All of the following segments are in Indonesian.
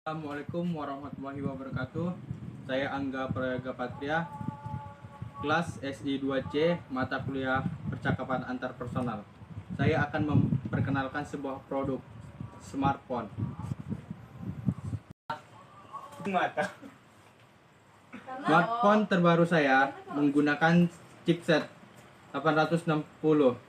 Assalamualaikum warahmatullahi wabarakatuh. Saya Angga Prayoga Patria, kelas SI 2C, mata kuliah percakapan antar personal. Saya akan memperkenalkan sebuah produk smartphone. Smartphone terbaru saya menggunakan chipset 860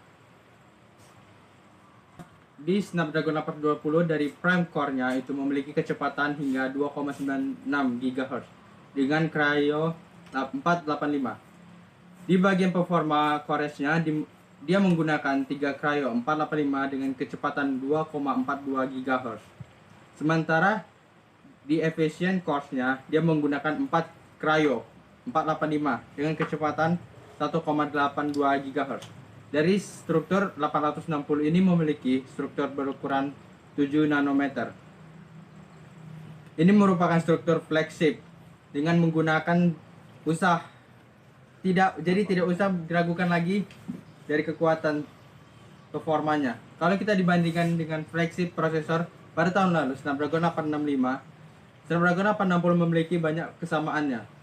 di Snapdragon 820 dari prime core-nya itu memiliki kecepatan hingga 2,96 GHz dengan Kryo 485. Di bagian performa core-nya dia menggunakan 3 Kryo 485 dengan kecepatan 2,42 GHz. Sementara di efficient core-nya dia menggunakan 4 Kryo 485 dengan kecepatan 1,82 GHz. Dari struktur 860 ini memiliki struktur berukuran 7 nanometer. Ini merupakan struktur flagship dengan menggunakan tidak usah diragukan lagi dari kekuatan performanya. Kalau kita dibandingkan dengan flagship prosesor pada tahun lalu Snapdragon 865, Snapdragon 860 memiliki banyak kesamaannya.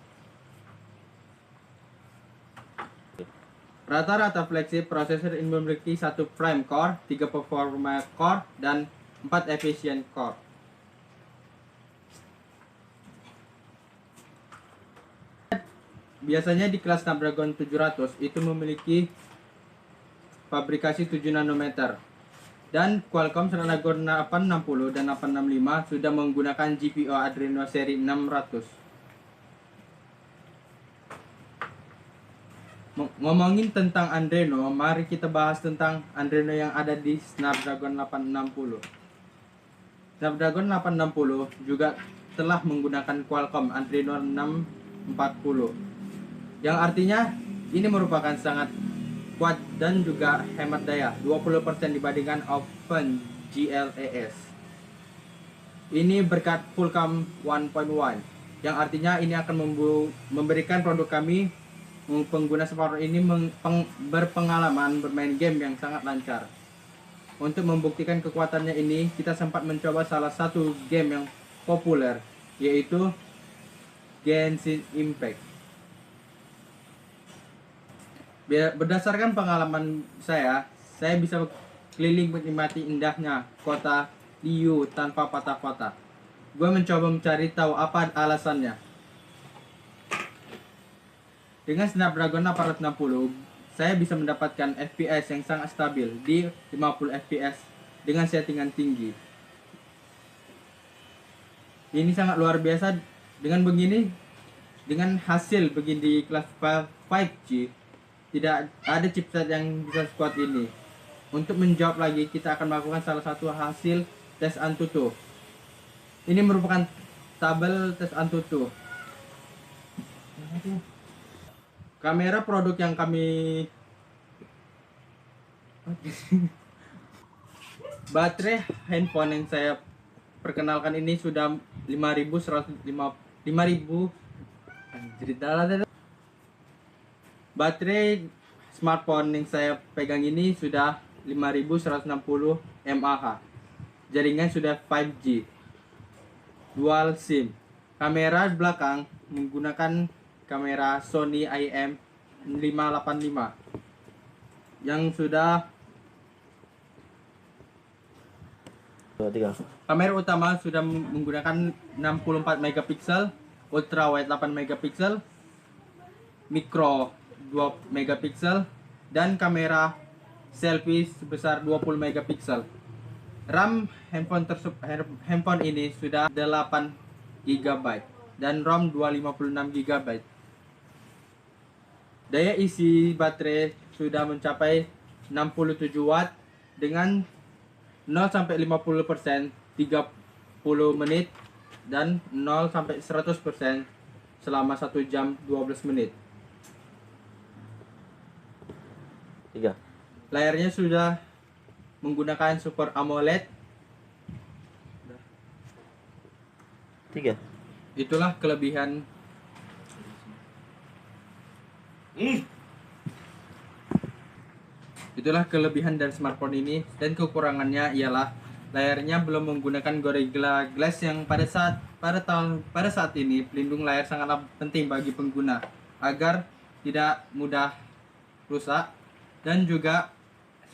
Rata-rata flagship prosesor ini memiliki 1 prime core, 3 performa core, dan 4 efficient core. Biasanya di kelas Snapdragon 700 itu memiliki fabrikasi 7 nanometer. Dan Qualcomm Snapdragon 860 dan 865 sudah menggunakan GPU Adreno seri 600. Ngomongin tentang Adreno, mari kita bahas tentang Adreno yang ada di Snapdragon 860. Snapdragon 860 juga telah menggunakan Qualcomm Adreno 640, yang artinya ini merupakan sangat kuat dan juga hemat daya 20% dibandingkan OpenGLES. Ini berkat Fullcam 1.1, yang artinya ini akan memberikan produk kami pengguna smartphone ini berpengalaman bermain game yang sangat lancar. Untuk membuktikan kekuatannya ini, kita sempat mencoba salah satu game yang populer, yaitu Genshin Impact. Berdasarkan pengalaman saya bisa keliling menikmati indahnya kota Liu tanpa patah-patah. Gue mencoba mencari tahu apa alasannya. Dengan Snapdragon 860, saya bisa mendapatkan FPS yang sangat stabil di 50 FPS dengan settingan tinggi. Ini sangat luar biasa. Dengan hasil begini di kelas 5G, tidak ada chipset yang bisa sekuat ini. Untuk menjawab lagi, kita akan melakukan salah satu hasil tes Antutu. Ini merupakan tabel tes Antutu. Kamera produk yang kami baterai handphone yang saya perkenalkan ini sudah 5150. Baterai smartphone yang saya pegang ini sudah 5160 mAh. Jaringan sudah 5G. Dual SIM. Kamera belakang menggunakan kamera Sony IM585 yang sudah kamera utama sudah menggunakan 64 megapiksel, ultra wide 8 megapiksel, mikro 2 megapiksel, dan kamera selfie sebesar 20 megapiksel. RAM handphone ini sudah 8 GB dan ROM 256 GB. Daya isi baterai sudah mencapai 67 watt dengan 0 sampai 50% 30 menit dan 0 sampai 100% selama 1 jam 12 menit. 3. Layarnya sudah menggunakan Super AMOLED. 3. Itulah kelebihan Itulah kelebihan dari smartphone ini, dan kekurangannya ialah layarnya belum menggunakan Gorilla Glass yang pada saat ini pelindung layar sangatlah penting bagi pengguna agar tidak mudah rusak, dan juga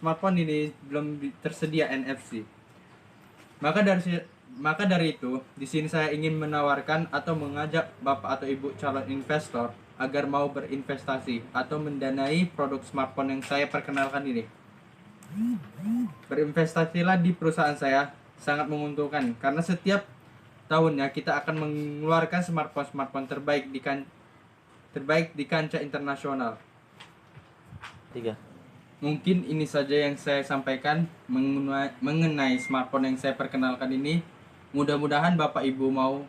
smartphone ini belum tersedia NFC. Maka dari itu, di sini saya ingin menawarkan atau mengajak Bapak atau Ibu calon investor agar mau berinvestasi atau mendanai produk smartphone yang saya perkenalkan ini. Berinvestasilah di perusahaan saya, sangat menguntungkan karena setiap tahunnya kita akan mengeluarkan smartphone terbaik di kancah internasional. 3. Mungkin ini saja yang saya sampaikan mengenai smartphone yang saya perkenalkan ini. Mudah-mudahan Bapak Ibu mau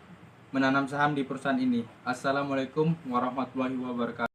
menanam saham di perusahaan ini. Assalamualaikum warahmatullahi wabarakatuh.